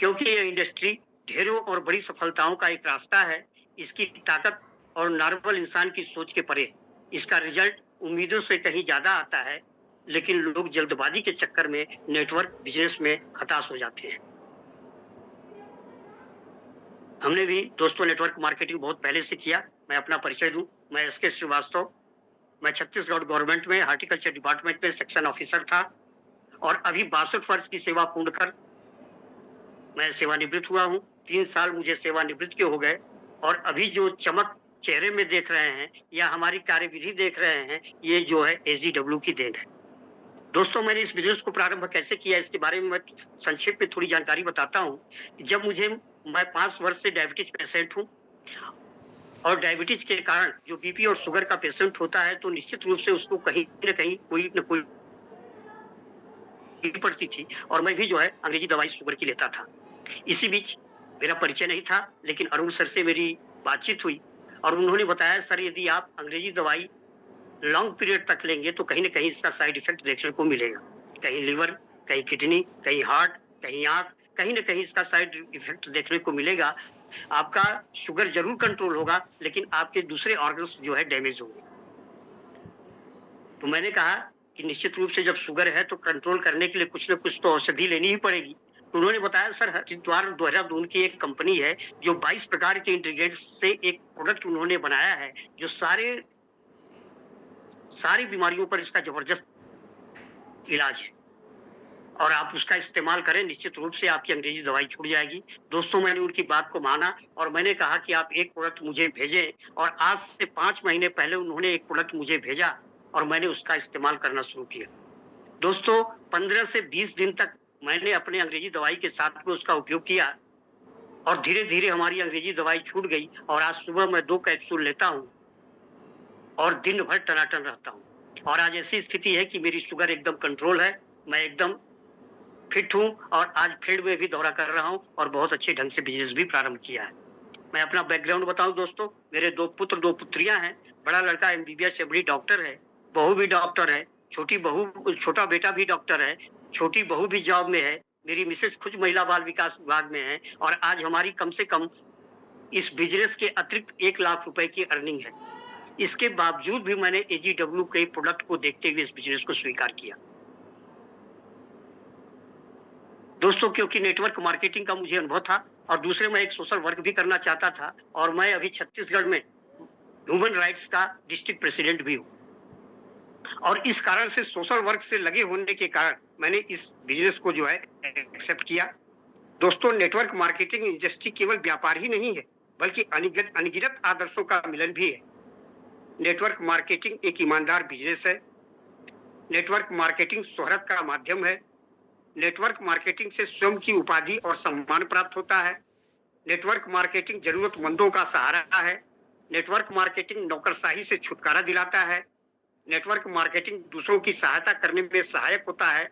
क्योंकि ये इंडस्ट्री ढेरों और बड़ी सफलताओं का एक रास्ता है। इसकी ताकत और नॉर्मल इंसान की सोच के परे है। इसका रिजल्ट उम्मीदों से कहीं ज़्यादा आता है, लेकिन लोग जल्दबाज़ी के चक्कर में नेटवर्क बिज़नेस में हताश हो जाते हैं। हमने भी दोस्तों नेटवर्क मार्केटिंग बहुत पहले से किया। मैं अपना परिचय दूँ, मैं एसके श्रीवास्तव, मैं छत्तीसगढ़ गवर्नमेंट में हॉर्टिकल्चर डिपार्टमेंट में सेक्शन ऑफिसर था और अभी 62 वर्ष की सेवा पूर्ण कर मैं सेवानिवृत्त हुआ हूँ। 3 साल मुझे सेवानिवृत्त के हो गए और अभी जो चमक चेहरे में देख रहे हैं या हमारी कार्यविधि देख रहे हैं, ये जो है एजीडब्ल्यू की देन है। दोस्तों, मैंने इस बिज़नेस को प्रारंभ कैसे किया, इसके बारे में मैं संक्षेप में थोड़ी जानकारी बताता हूँ। जब मैं 5 वर्ष से डायबिटीज़ पेशेंट हूँ और डायबिटीज़ के कारण जो बीपी और शुगर का पेशेंट होता है, तो निश्चित रूप से उसको कहीं न कहीं कोई न कोई पड़ती थी और मैं भी जो है अंग्रेजी दवाई शुगर की लेता था। इसी बीच मेरा परिचय नहीं था, लेकिन अरुण सर से मेरी बातचीत हुई और उन्होंने बताया, सर यदि आप अंग्रेजी दवाई लॉन्ग पीरियड तक लेंगे तो कहीं न कहीं इसका साइड इफ़ेक्ट देखने को मिलेगा। कहीं लिवर, कहीं किडनी, कहीं हार्ट, कहीं आँख, कहीं न कहीं इसका साइड इफ़ेक्ट देखने को मिलेगा। आपका शुगर ज़रूर कंट्रोल होगा, लेकिन आपके दूसरे ऑर्गन्स जो है डैमेज होंगे। तो मैंने कहा कि निश्चित रूप से जब शुगर है तो कंट्रोल करने के लिए कुछ न कुछ तो औषधि लेनी ही पड़ेगी। तो उन्होंने बताया, सर हरिद्वार देहरादून की एक कंपनी है जो 22 प्रकार के इंग्रीडिएंट्स से एक प्रोडक्ट उन्होंने बनाया है, जो सारी बीमारियों पर इसका ज़बरदस्त इलाज है और आप उसका इस्तेमाल करें, निश्चित रूप से आपकी अंग्रेजी दवाई छूट जाएगी। दोस्तों, मैंने उनकी बात को माना और मैंने कहा कि आप एक प्रोडक्ट मुझे भेजें और आज से 5 महीने पहले उन्होंने एक प्रोडक्ट मुझे भेजा और मैंने उसका इस्तेमाल करना शुरू किया। दोस्तों, 15 से 20 दिन तक मैंने अपने अंग्रेजी दवाई के साथ में उसका उपयोग किया और धीरे-धीरे हमारी अंग्रेजी दवाई छूट गई और आज सुबह मैं 2 कैप्सूल लेता हूँ और दिन भर टनाटन रहता हूँ। और आज ऐसी स्थिति है कि मेरी शुगर एकदम कंट्रोल है, मैं एकदम फिट हूँ और आज फील्ड में भी दौरा कर रहा हूँ और बहुत अच्छे ढंग से बिज़नेस भी प्रारंभ किया है। मैं अपना बैकग्राउंड बताऊँ दोस्तों, मेरे 2 पुत्र, 2 पुत्रियाँ हैं। बड़ा लड़का एमबीबीएस एमडी डॉक्टर है, बहू भी डॉक्टर है, छोटा बेटा भी डॉक्टर है, छोटी बहू भी जॉब में है। मेरी मिसेज़ खुद महिला बाल विकास विभाग में है और आज हमारी कम से कम इस बिज़नेस के अतिरिक्त 1 लाख रुपए की अर्निंग है। इसके बावजूद भी मैंने एजीडब्ल्यू के प्रोडक्ट को देखते हुए इस बिज़नेस को स्वीकार किया। दोस्तों, क्योंकि नेटवर्क मार्केटिंग का मुझे अनुभव था और दूसरे मैं एक सोशल वर्क भी करना चाहता था और मैं अभी छत्तीसगढ़ में ह्यूमन राइट्स का डिस्ट्रिक्ट प्रेसिडेंट भी हूँ। और इस कारण से सोशल वर्क से लगे होने के कारण मैंने इस बिज़नेस को जो है एक्सेप्ट किया। दोस्तों, नेटवर्क मार्केटिंग इंडस्ट्री केवल व्यापार ही नहीं है, बल्कि अनगिनत आदर्शों का मिलन भी है। नेटवर्क मार्केटिंग एक ईमानदार बिज़नेस है। नेटवर्क मार्केटिंग शोहरत का माध्यम है। नेटवर्क मार्केटिंग से स्वयं की उपाधि और सम्मान प्राप्त होता है। नेटवर्क मार्केटिंग जरूरतमंदों का सहारा है। नेटवर्क मार्केटिंग नौकरशाही से छुटकारा दिलाता है। नेटवर्क मार्केटिंग दूसरों की सहायता करने में सहायक होता है।